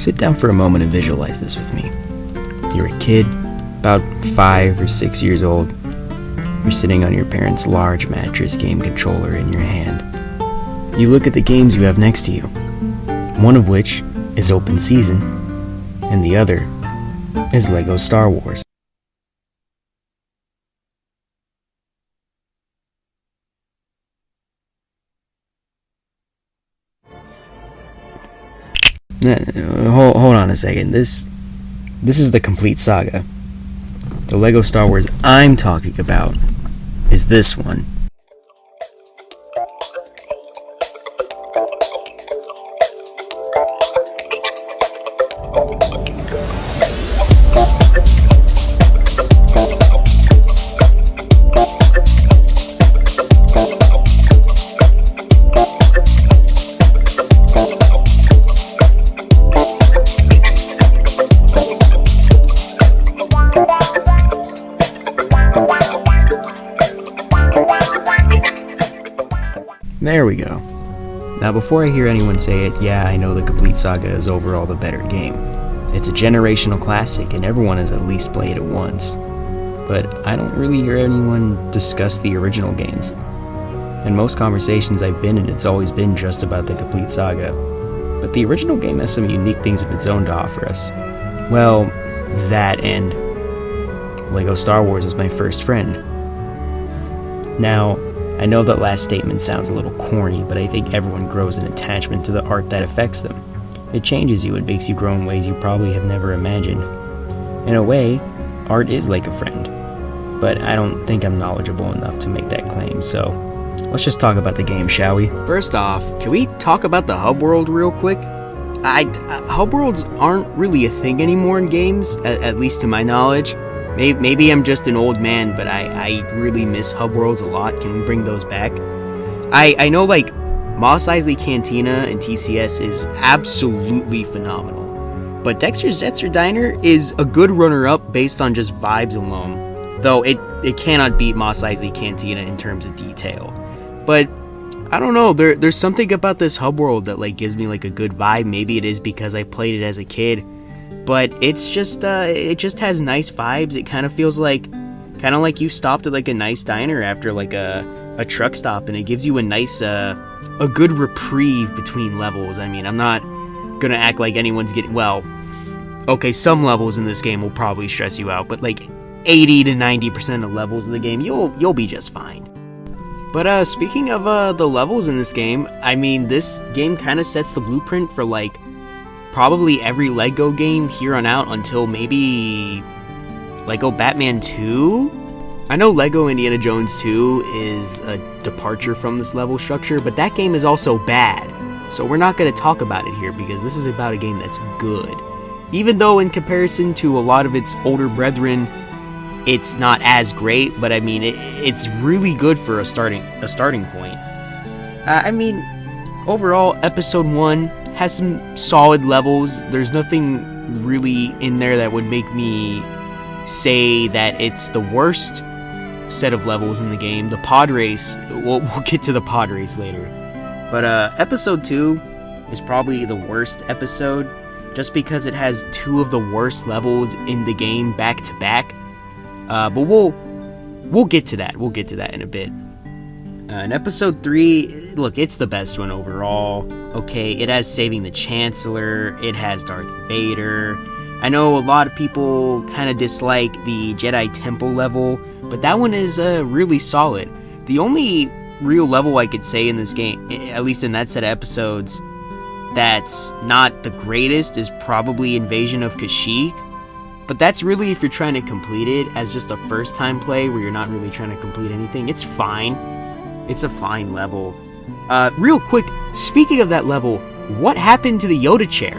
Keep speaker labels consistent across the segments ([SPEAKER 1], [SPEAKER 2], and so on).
[SPEAKER 1] Sit down for a moment and visualize this with me. You're a kid, about 5 or 6 years old. You're sitting on your parents' large mattress game controller in your hand. You look at the games you have next to you, one of which is Open Season, and the other is Lego Star Wars. Hold on a second. This is the complete saga. The Lego Star Wars I'm talking about is this one. There we go. Now before I hear anyone say it, yeah, I know the complete saga is overall the better game. It's a generational classic and everyone has at least played it once. But I don't really hear anyone discuss the original games. In most conversations I've been in, it's always been just about the complete saga. But the original game has some unique things of its own to offer us. Well, that and Lego Star Wars was my first friend. Now, I know that last statement sounds a little corny, but I think everyone grows an attachment to the art that affects them. It changes you and makes you grow in ways you probably have never imagined. In a way, art is like a friend, but I don't think I'm knowledgeable enough to make that claim, so let's just talk about the game, shall we? First off, can we talk about the hub world real quick? Hub worlds aren't really a thing anymore in games, at least to my knowledge. Maybe I'm just an old man, but I really miss hub worlds a lot. Can we bring those back? I know like Mos Eisley Cantina and TCS is absolutely phenomenal, but Dexter's Jets or Diner is a good runner-up based on just vibes alone, though it cannot beat Mos Eisley Cantina in terms of detail. But I don't know, there's something about this hub world that like gives me like a good vibe. Maybe it is because I played it as a kid. But it's just, it just has nice vibes. It kind of feels like you stopped at like a nice diner after like a truck stop, and it gives you a nice, a good reprieve between levels. I mean, I'm not gonna act like anyone's getting, well, okay, some levels in this game will probably stress you out, but like 80 to 90% of levels of the game, you'll be just fine. But speaking of the levels in this game, I mean, this game kind of sets the blueprint for like probably every Lego game here on out until maybe Lego Batman 2? I know Lego Indiana Jones 2 is a departure from this level structure, but that game is also bad. So we're not going to talk about it here because this is about a game that's good. Even though in comparison to a lot of its older brethren, it's not as great, but I mean, it's really good for a starting point. I mean, overall, Episode 1 has some solid levels. There's nothing really in there that would make me say that it's the worst set of levels in the game. The pod race, we'll get to the pod race later. But Episode 2 is probably the worst episode, just because it has two of the worst levels in the game back to back. But we'll get to that. We'll get to that in a bit. In Episode 3, look, it's the best one overall. Okay, it has Saving the Chancellor, it has Darth Vader. I know a lot of people kind of dislike the Jedi Temple level, but that one is really solid. The only real level I could say in this game, at least in that set of episodes, that's not the greatest is probably Invasion of Kashyyyk. But that's really if you're trying to complete it as just a first time play where you're not really trying to complete anything. It's fine. It's a fine level. Real quick, speaking of that level, what happened to the Yoda chair?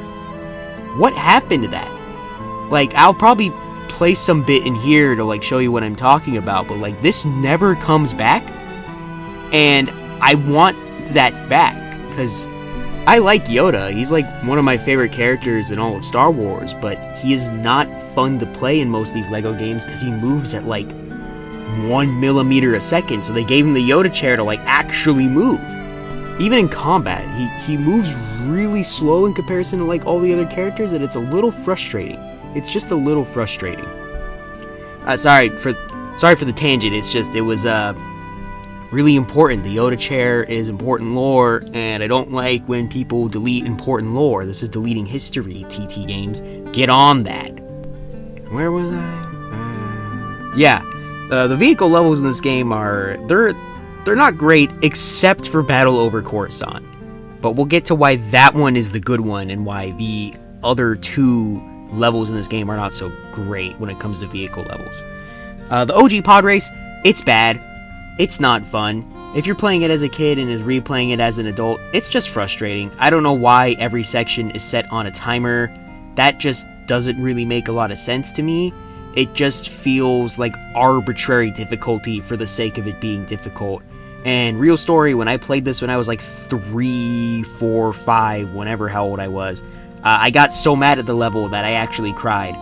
[SPEAKER 1] What happened to that? Like, I'll probably place some bit in here to like show you what I'm talking about, but like this never comes back. And I want that back because I like Yoda. He's like one of my favorite characters in all of Star Wars, but he is not fun to play in most of these Lego games because he moves at like 1 millimeter a second. So they gave him the Yoda chair to like actually move. even in combat, he moves really slow in comparison to like all the other characters, and it's a little frustrating. It's just a little frustrating. Sorry for the tangent. It was really important. The Yoda chair is important lore, and I don't like when people delete important lore. This is deleting history, TT Games. Get on that. Where was I? Yeah, the vehicle levels in this game they're not great, except for Battle Over Coruscant. But we'll get to why that one is the good one, and why the other two levels in this game are not so great when it comes to vehicle levels. The OG pod race, it's bad. It's not fun. If you're playing it as a kid and is replaying it as an adult, it's just frustrating. I don't know why every section is set on a timer. That just doesn't really make a lot of sense to me. It just feels like arbitrary difficulty for the sake of it being difficult. And real story, when I played this when I was like 3, 4, 5, whenever how old I was, I got so mad at the level that I actually cried.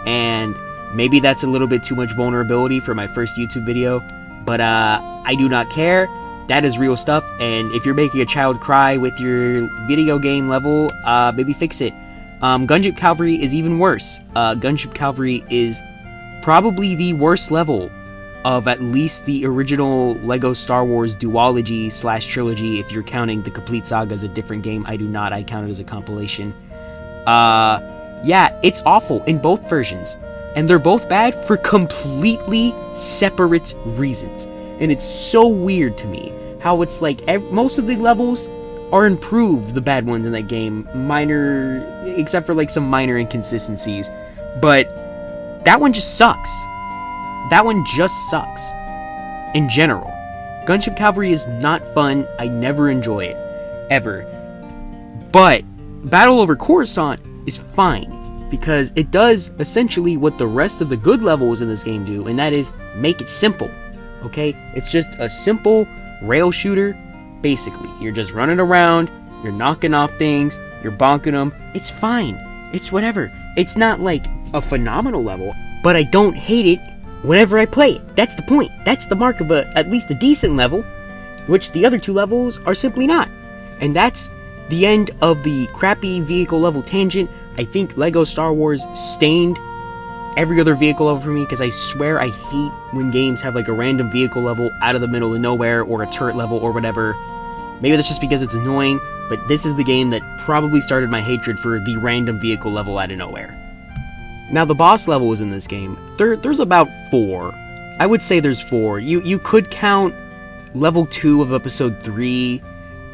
[SPEAKER 1] And maybe that's a little bit too much vulnerability for my first YouTube video, but I do not care. That is real stuff, and if you're making a child cry with your video game level, maybe fix it. Gunship Cavalry is even worse. Gunship Cavalry is probably the worst level of at least the original LEGO Star Wars duology / trilogy, if you're counting the complete saga as a different game. I do not. I count it as a compilation. Yeah, it's awful in both versions, and they're both bad for completely separate reasons. And it's so weird to me how it's like most of the levels are improved, the bad ones in that game, except for like some minor inconsistencies, but that one just sucks. That one just sucks in general. Gunship Cavalry is not fun. I never enjoy it, ever. But Battle Over Coruscant is fine, because it does essentially what the rest of the good levels in this game do, and that is make it simple. Okay? It's just a simple rail shooter, basically. You're just running around, you're knocking off things, you're bonking them. It's fine. It's whatever. It's not like a phenomenal level, but I don't hate it whenever I play it. That's the point. That's the mark of at least a decent level, which the other two levels are simply not. And that's the end of the crappy vehicle level tangent. I think LEGO Star Wars stained every other vehicle level for me, because I swear I hate when games have like a random vehicle level out of the middle of nowhere, or a turret level or whatever. Maybe that's just because it's annoying, but this is the game that probably started my hatred for the random vehicle level out of nowhere. Now, the boss levels in this game, there's about 4. I would say there's 4. You could count level 2 of episode 3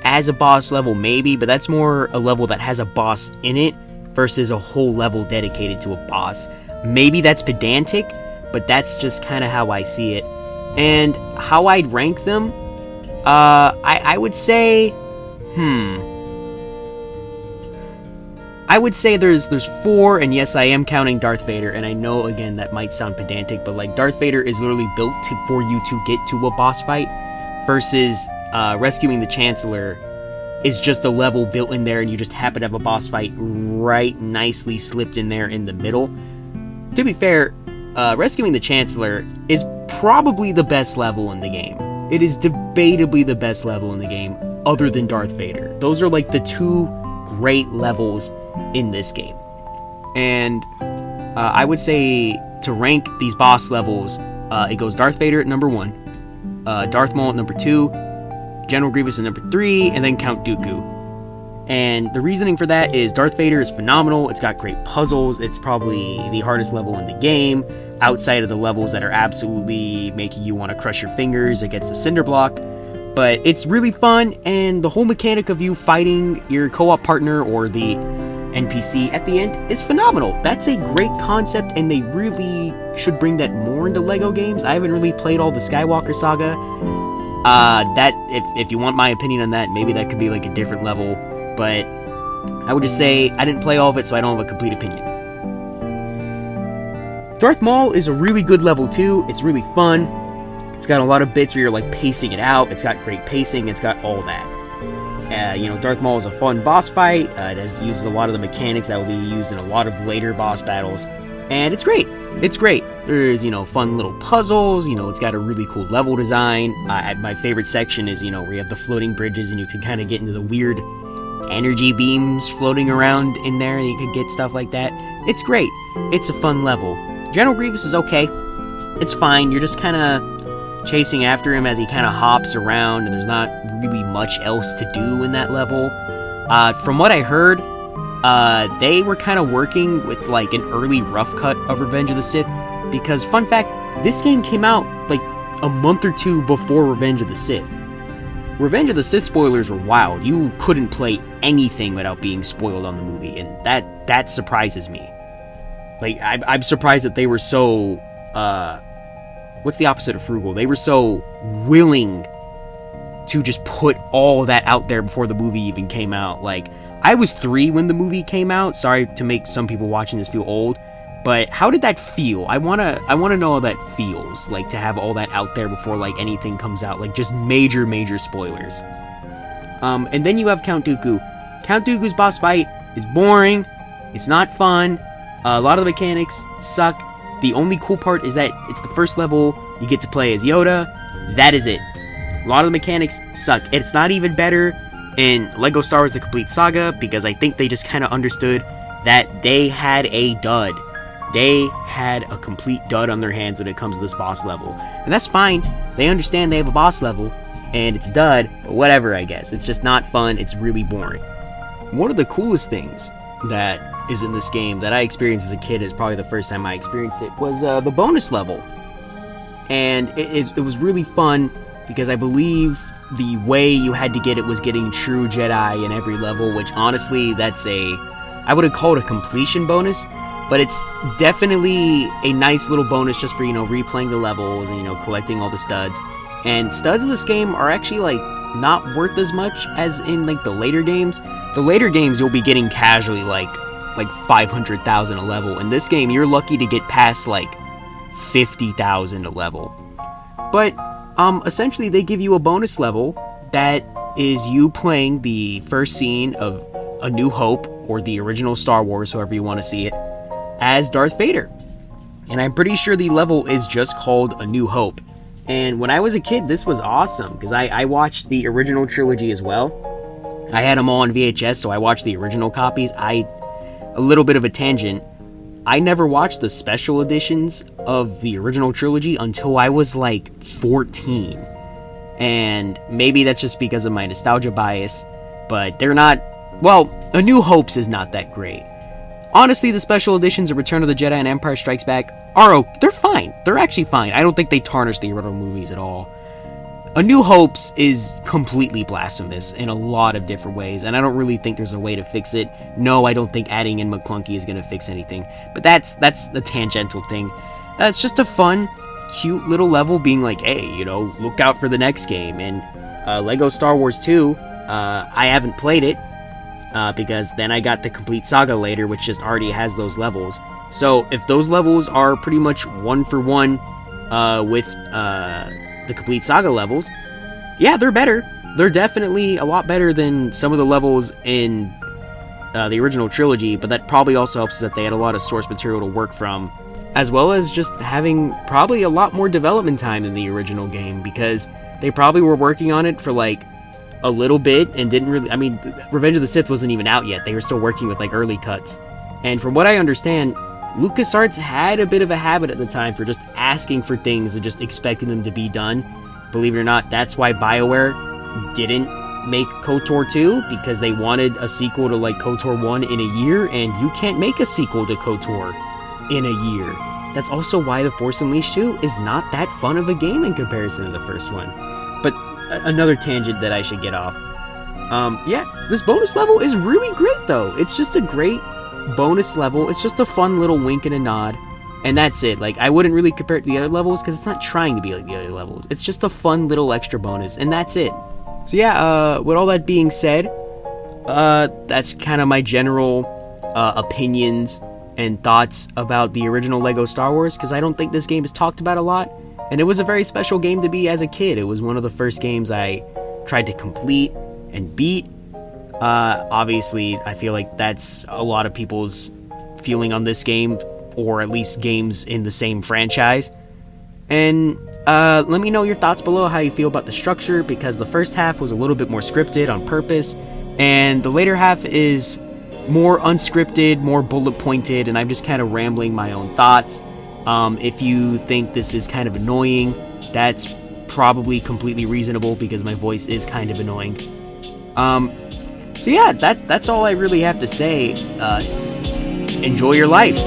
[SPEAKER 1] as a boss level, maybe, but that's more a level that has a boss in it versus a whole level dedicated to a boss. Maybe that's pedantic, but that's just kind of how I see it. And how I'd rank them, I would say, I would say there's 4, and yes, I am counting Darth Vader, and I know, again, that might sound pedantic, but like Darth Vader is literally built for you to get to a boss fight, versus rescuing the Chancellor is just a level built in there, and you just happen to have a boss fight right nicely slipped in there in the middle. To be fair, rescuing the Chancellor is probably the best level in the game. It is debatably the best level in the game, other than Darth Vader. Those are like the 2 great levels in this game. And I would say to rank these boss levels, it goes Darth Vader at number 1, Darth Maul at number 2, General Grievous at number 3, and then Count Dooku. And the reasoning for that is Darth Vader is phenomenal. It's got great puzzles. It's probably the hardest level in the game, outside of the levels that are absolutely making you want to crush your fingers against the cinder block. But it's really fun, and the whole mechanic of you fighting your co-op partner or the NPC at the end is phenomenal. That's a great concept, and they really should bring that more into LEGO games. I haven't really played all the Skywalker saga. If you want my opinion on that, maybe that could be like a different level. But I would just say I didn't play all of it, so I don't have a complete opinion. Darth Maul is a really good level too. It's really fun. It's got a lot of bits where you're like pacing it out. It's got great pacing. It's got all that. Darth Maul is a fun boss fight. It uses a lot of the mechanics that will be used in a lot of later boss battles. And it's great. It's great. There's, fun little puzzles. It's got a really cool level design. My favorite section is, where you have the floating bridges and you can kind of get into the weird energy beams floating around in there. And you can get stuff like that. It's great. It's a fun level. General Grievous is okay. It's fine. You're just kind of chasing after him as he kind of hops around, and there's not really much else to do in that level. From what I heard, they were kind of working with like an early rough cut of Revenge of the Sith, because fun fact, this game came out like a month or two before Revenge of the Sith. Revenge of the Sith spoilers were wild. You couldn't play anything without being spoiled on the movie, and that surprises me. Like, I'm surprised that they were so, what's the opposite of frugal? They were so willing to just put all that out there before the movie even came out. Like, I was 3 when the movie came out. Sorry to make some people watching this feel old, but how did that feel? I wanna know how that feels, like, to have all that out there before, like, anything comes out, like, just major spoilers. And then you have Count Dooku. Count Dooku's boss fight is boring. It's not fun. A lot of the mechanics suck. The only cool part is that it's the first level. You get to play as Yoda. That is it. A lot of the mechanics suck. It's not even better in Lego Star Wars The Complete Saga, because I think they just kind of understood that they had a dud. They had a complete dud on their hands when it comes to this boss level. And that's fine. They understand they have a boss level, and it's dud, but whatever, I guess. It's just not fun. It's really boring. One of the coolest things that is in this game that I experienced as a kid, is probably the first time I experienced it, was the bonus level. And it was really fun, because I believe the way you had to get it was getting true Jedi in every level, which honestly, I wouldn't call it a completion bonus, but it's definitely a nice little bonus just for, replaying the levels and, collecting all the studs. And studs in this game are actually, like, not worth as much as in, like, the later games. The later games you'll be getting casually, like 500,000 a level. In this game, you're lucky to get past, like, 50,000 a level. But essentially, they give you a bonus level that is you playing the first scene of A New Hope, or the original Star Wars, however you want to see it, as Darth Vader. And I'm pretty sure the level is just called A New Hope. And when I was a kid, this was awesome, because I watched the original trilogy as well. I had them all on VHS, so I watched the original copies. A little bit of a tangent. I never watched the special editions of the original trilogy until I was like 14. And maybe that's just because of my nostalgia bias, but they're not, well, A New Hope's is not that great. Honestly, the special editions of Return of the Jedi and Empire Strikes Back they're fine. They're actually fine. I don't think they tarnish the original movies at all. A New Hope's is completely blasphemous in a lot of different ways, and I don't really think there's a way to fix it. No, I don't think adding in McClunky is going to fix anything, but that's the tangential thing. It's just a fun, cute little level being like, hey, look out for the next game. And Lego Star Wars 2, I haven't played it, because then I got the Complete Saga later, which just already has those levels. So if those levels are pretty much one for one with the Complete Saga levels, yeah, they're better. They're definitely a lot better than some of the levels in the original trilogy, but that probably also helps that they had a lot of source material to work from, as well as just having probably a lot more development time than the original game, because they probably were working on it for like a little bit and didn't really, Revenge of the Sith wasn't even out yet. They were still working with like early cuts. And from what I understand, LucasArts had a bit of a habit at the time for just asking for things and just expecting them to be done. Believe it or not, that's why BioWare didn't make KOTOR 2, because they wanted a sequel to like KOTOR 1 in a year, and you can't make a sequel to KOTOR in a year. That's also why The Force Unleashed 2 is not that fun of a game in comparison to the first one. But another tangent that I should get off. This bonus level is really great though. It's just a great bonus level. It's just a fun little wink and a nod, and that's it. Like, I wouldn't really compare it to the other levels, because it's not trying to be like the other levels. It's just a fun little extra bonus, and that's it. So yeah, with all that being said, that's kind of my general opinions and thoughts about the original Lego Star Wars, because I don't think this game is talked about a lot, and it was a very special game to be as a kid. It was one of the first games I tried to complete and beat. Obviously, I feel like that's a lot of people's feeling on this game or at least games in the same franchise. And let me know your thoughts below, how you feel about the structure, because the first half was a little bit more scripted on purpose, and the later half is more unscripted, more bullet pointed, and I'm just kind of rambling my own thoughts. If you think this is kind of annoying, that's probably completely reasonable because my voice is kind of annoying. So yeah, that's all I really have to say. Enjoy your life.